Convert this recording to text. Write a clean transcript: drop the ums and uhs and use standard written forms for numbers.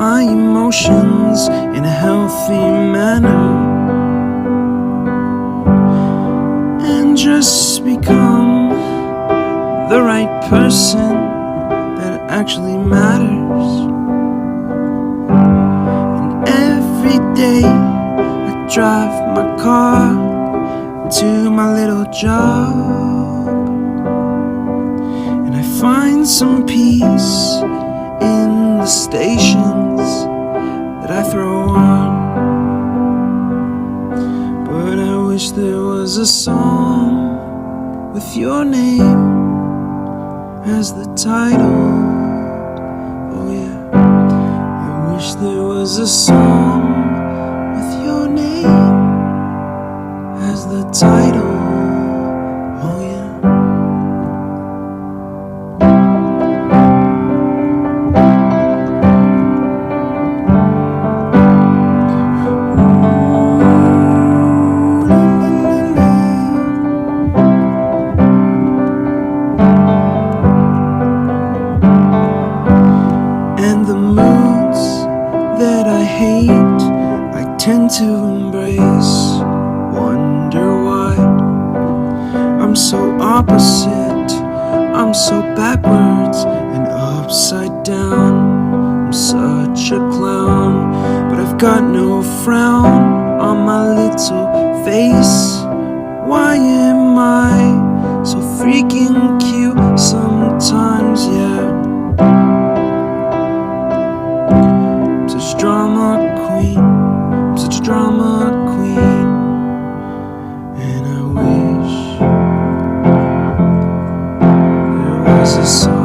my emotions in a healthy manner, and just become the right person that actually matters. And every day I drive my car to my little job, and I find some peace in the stations that I throw on. But I wish there was a song with your name as the title. Oh yeah, I wish there was a song with your name as the title. Oh yeah. And the moods that I hate, I tend to embrace. Wonder why I'm so opposite, I'm so backwards and upside down. I'm such a clown, but I've got no frown on my little face. Why am I so freaking cute sometimes, yeah? Such a drama queen, I'm such a drama queen. And I wish there was a song